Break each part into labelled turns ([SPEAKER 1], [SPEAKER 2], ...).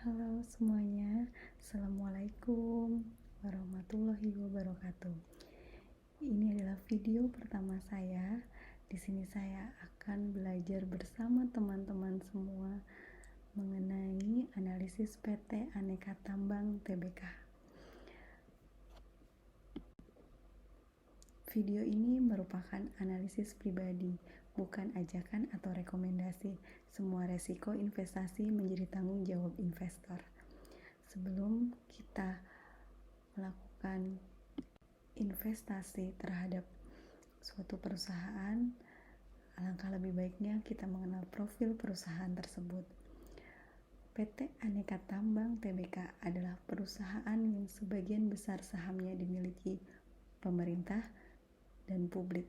[SPEAKER 1] Halo semuanya, Assalamualaikum warahmatullahi wabarakatuh. Ini adalah video pertama saya. Di sini saya akan belajar bersama teman-teman semua mengenai analisis PT Aneka Tambang Tbk. Video ini merupakan analisis pribadi, bukan ajakan atau rekomendasi. Semua resiko investasi menjadi tanggung jawab investor. Sebelum kita melakukan investasi terhadap suatu perusahaan, alangkah lebih baiknya kita mengenal profil perusahaan tersebut. PT Aneka Tambang Tbk adalah perusahaan yang sebagian besar sahamnya dimiliki pemerintah dan publik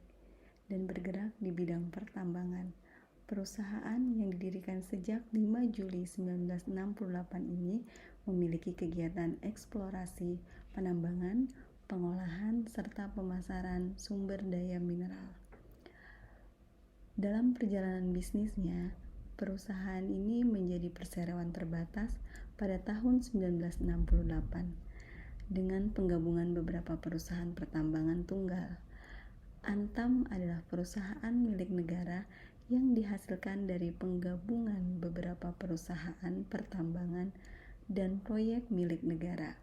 [SPEAKER 1] dan bergerak di bidang pertambangan. Perusahaan yang didirikan sejak 5 Juli 1968 ini memiliki kegiatan eksplorasi, penambangan, pengolahan, serta pemasaran sumber daya mineral. Dalam perjalanan bisnisnya, perusahaan ini menjadi perseroan terbatas pada tahun 1968 dengan penggabungan beberapa perusahaan pertambangan tunggal. Antam adalah perusahaan milik negara yang dihasilkan dari penggabungan beberapa perusahaan pertambangan dan proyek milik negara,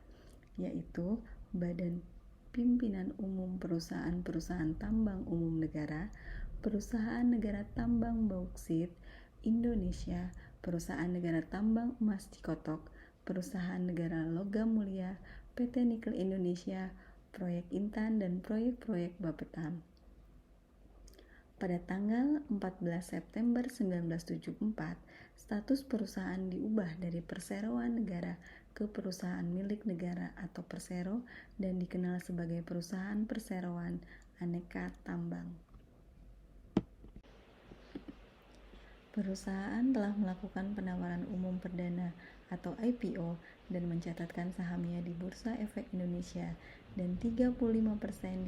[SPEAKER 1] yaitu Badan Pimpinan Umum Perusahaan-Perusahaan Tambang Umum Negara, Perusahaan Negara Tambang Bauksit Indonesia, Perusahaan Negara Tambang Emas Cikotok, Perusahaan Negara Logam Mulia, PT Nikel Indonesia, Proyek Intan, dan proyek-proyek Bappetam. Pada tanggal 14 September 1974, status perusahaan diubah dari perseroan negara ke perusahaan milik negara atau persero dan dikenal sebagai perusahaan perseroan Aneka Tambang. Perusahaan telah melakukan penawaran umum perdana atau IPO dan mencatatkan sahamnya di Bursa Efek Indonesia, dan 35%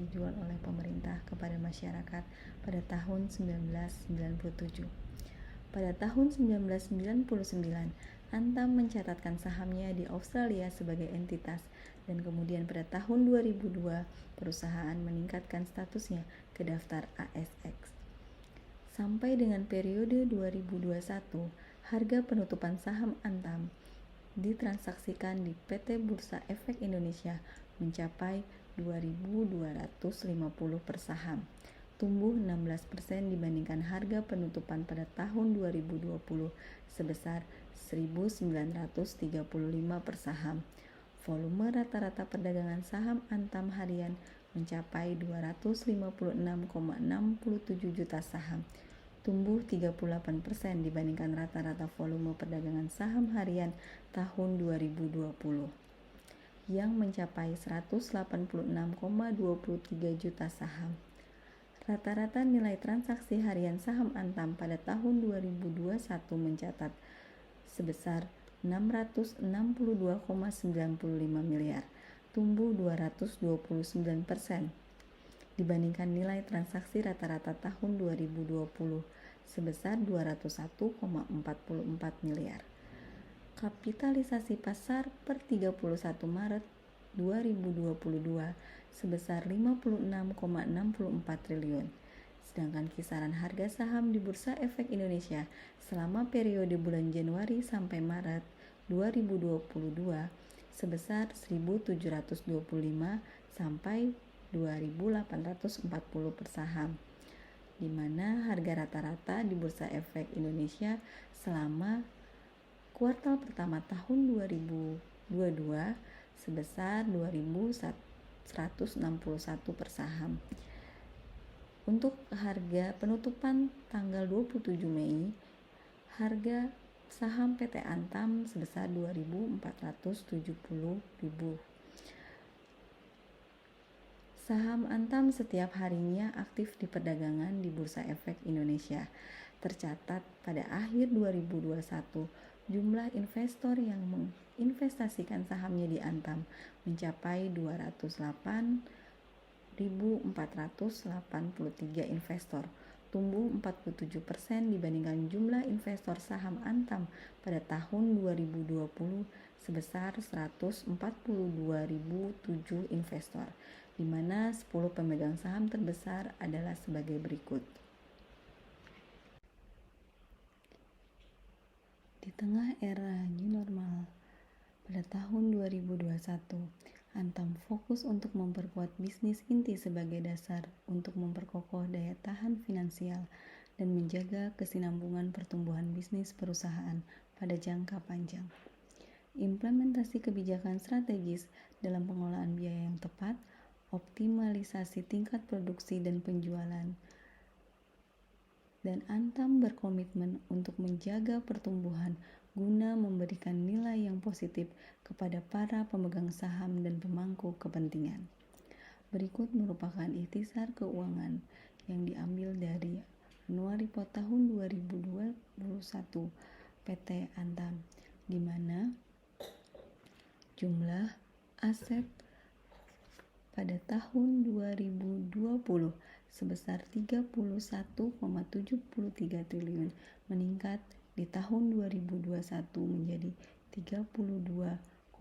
[SPEAKER 1] dijual oleh pemerintah kepada masyarakat pada tahun 1997. Pada tahun 1999, Antam mencatatkan sahamnya di Australia sebagai entitas, dan kemudian pada tahun 2002 perusahaan meningkatkan statusnya ke daftar ASX. Sampai dengan periode 2021, harga penutupan saham Antam ditransaksikan di PT Bursa Efek Indonesia mencapai 2.250 per saham, tumbuh 16% dibandingkan harga penutupan pada tahun 2020 sebesar 1.935 per saham. Volume rata-rata perdagangan saham Antam harian mencapai 256,67 juta saham, tumbuh 38% dibandingkan rata-rata volume perdagangan saham harian tahun 2020 yang mencapai 186,23 juta saham. Rata-rata nilai transaksi harian saham Antam pada tahun 2021 mencatat sebesar 662,95 miliar, tumbuh 229% dibandingkan nilai transaksi rata-rata tahun 2020 sebesar 201,44 miliar. Kapitalisasi pasar per 31 Maret 2022 sebesar 56,64 triliun. Sedangkan kisaran harga saham di Bursa Efek Indonesia selama periode bulan Januari sampai Maret 2022 sebesar 1.725 sampai 2.840 per saham, di mana harga rata-rata di Bursa Efek Indonesia selama kuartal pertama tahun 2022 sebesar 2.161 per saham. Untuk harga penutupan tanggal 27 Mei, harga saham PT Antam sebesar 2.470.000. Saham Antam setiap harinya aktif di perdagangan di Bursa Efek Indonesia. Tercatat pada akhir 2021, jumlah investor yang menginvestasikan sahamnya di Antam mencapai 208.483 investor. tumbuh 47% dibandingkan jumlah investor saham Antam pada tahun 2020 sebesar 142.007 investor, di mana 10 pemegang saham terbesar adalah sebagai berikut. Di tengah era new normal pada tahun 2021, Antam fokus untuk memperkuat bisnis inti sebagai dasar untuk memperkokoh daya tahan finansial dan menjaga kesinambungan pertumbuhan bisnis perusahaan pada jangka panjang. Implementasi kebijakan strategis dalam pengelolaan biaya yang tepat, optimalisasi tingkat produksi dan penjualan, dan Antam berkomitmen untuk menjaga pertumbuhan guna memberikan nilai yang positif kepada para pemegang saham dan pemangku kepentingan. Berikut merupakan ikhtisar keuangan yang diambil dari Annual Report tahun 2021 PT Antam, di mana jumlah aset pada tahun 2020 sebesar 31,73 triliun meningkat di tahun 2021 menjadi 32,92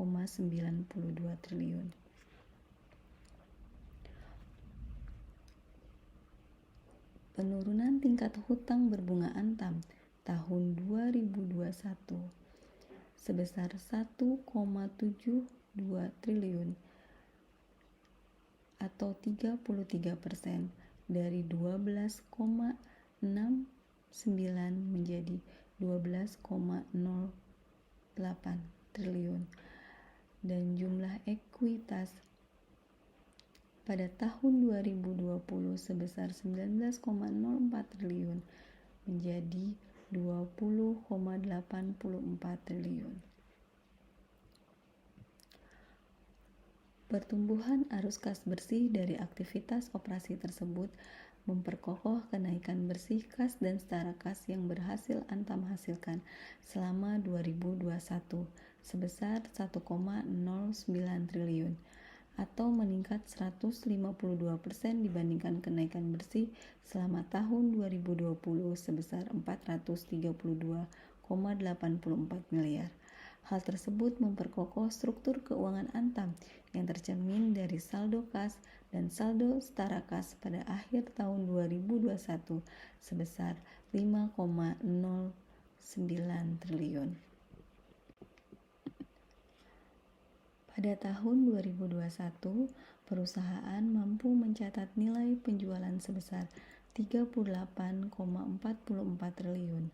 [SPEAKER 1] triliun. Penurunan tingkat hutang berbunga Antam tahun 2021 sebesar 1,72 triliun atau 33% dari 12,69 menjadi 12,08 triliun, dan jumlah ekuitas pada tahun 2020 sebesar 19,04 triliun menjadi 20,84 triliun. Pertumbuhan arus kas bersih dari aktivitas operasi tersebut memperkokoh kenaikan bersih kas dan setara kas yang berhasil Antam hasilkan selama 2021 sebesar 1,09 triliun atau meningkat 152% dibandingkan kenaikan bersih selama tahun 2020 sebesar 432,84 miliar. Hal tersebut memperkokoh struktur keuangan Antam yang tercermin dari saldo kas dan saldo setara kas pada akhir tahun 2021 sebesar 5,09 triliun. Pada tahun 2021, perusahaan mampu mencatat nilai penjualan sebesar 38,44 triliun,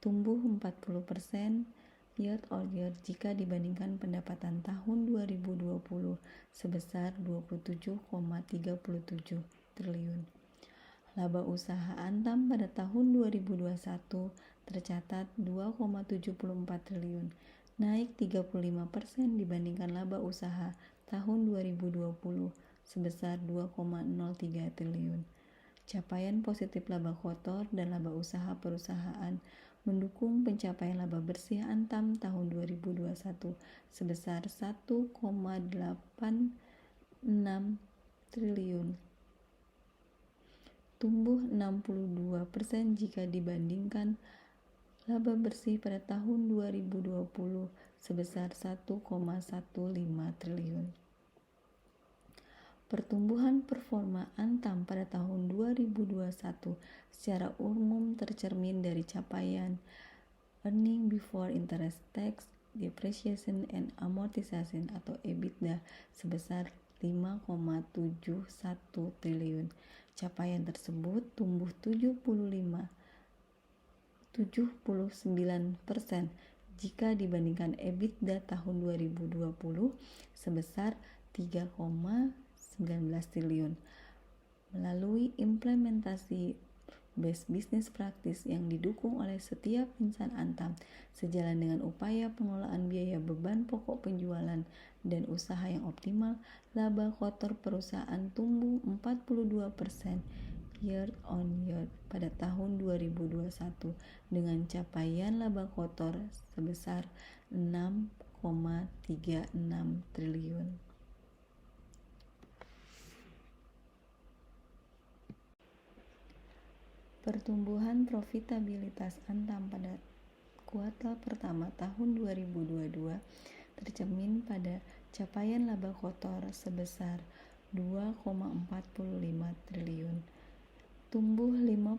[SPEAKER 1] tumbuh 40% year on year jika dibandingkan pendapatan tahun 2020 sebesar 27,37 triliun. Laba usaha Antam pada tahun 2021 tercatat 2,74 triliun, naik 35% dibandingkan laba usaha tahun 2020 sebesar 2,03 triliun. Capaian positif laba kotor dan laba usaha perusahaan mendukung pencapaian laba bersih Antam tahun 2021 sebesar 1,86 triliun, tumbuh 62% jika dibandingkan laba bersih pada tahun 2020 sebesar 1,15 triliun. Pertumbuhan performa Antam pada tahun 2021 secara umum tercermin dari capaian earning before interest, tax, depreciation and amortization atau EBITDA sebesar 5,71 triliun. Capaian tersebut tumbuh 79% jika dibandingkan EBITDA tahun 2020 sebesar 3,19 triliun. Melalui implementasi best business practice yang didukung oleh setiap insan Antam, sejalan dengan upaya pengelolaan biaya beban pokok penjualan dan usaha yang optimal, laba kotor perusahaan tumbuh 42% year on year pada tahun 2021 dengan capaian laba kotor sebesar 6,36 triliun. Pertumbuhan profitabilitas Antam pada kuartal pertama tahun 2022 tercermin pada capaian laba kotor sebesar 2,45 triliun, tumbuh 51%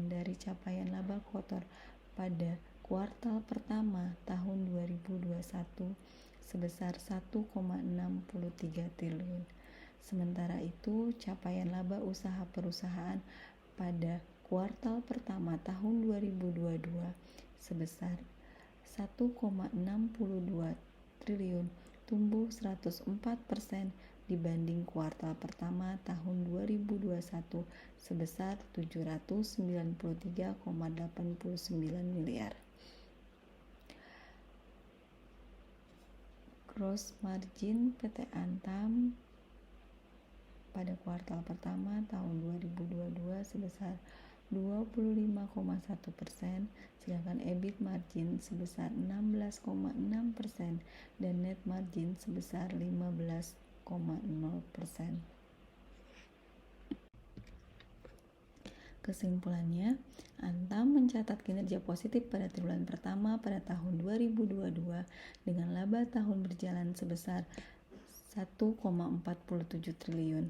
[SPEAKER 1] dari capaian laba kotor pada kuartal pertama tahun 2021 sebesar 1,63 triliun. Sementara itu, capaian laba usaha perusahaan pada kuartal pertama tahun 2022 sebesar 1,62 triliun, tumbuh 104% dibanding kuartal pertama tahun 2021 sebesar 793,89 miliar. Gross margin PT Antam pada kuartal pertama tahun 2022 sebesar 25,1%, sedangkan EBIT margin sebesar 16,6% dan net margin sebesar 15,0%. Kesimpulannya, Antam mencatat kinerja positif pada triwulan pertama pada tahun 2022 dengan laba tahun berjalan sebesar 1,47 triliun.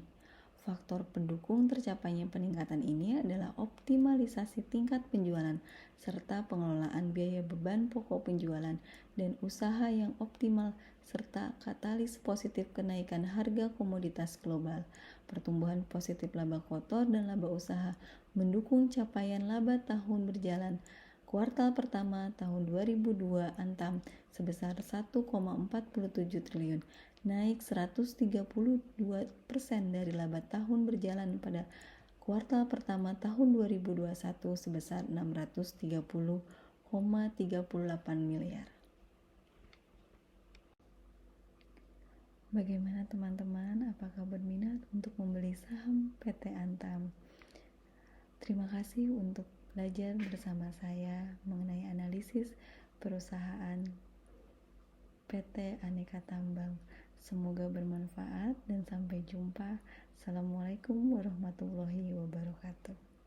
[SPEAKER 1] Faktor pendukung tercapainya peningkatan ini adalah optimalisasi tingkat penjualan serta pengelolaan biaya beban pokok penjualan dan usaha yang optimal serta katalis positif kenaikan harga komoditas global. Pertumbuhan positif laba kotor dan laba usaha mendukung capaian laba tahun berjalan kuartal pertama tahun 2002 Antam sebesar 1,47 triliun, naik 132% dari laba tahun berjalan pada kuartal pertama tahun 2021 sebesar 630,38 miliar. Bagaimana teman-teman? Apakah berminat untuk membeli saham PT Antam? Terima kasih untuk belajar bersama saya mengenai analisis perusahaan PT Aneka Tambang. Semoga bermanfaat dan sampai jumpa. Assalamualaikum warahmatullahi wabarakatuh.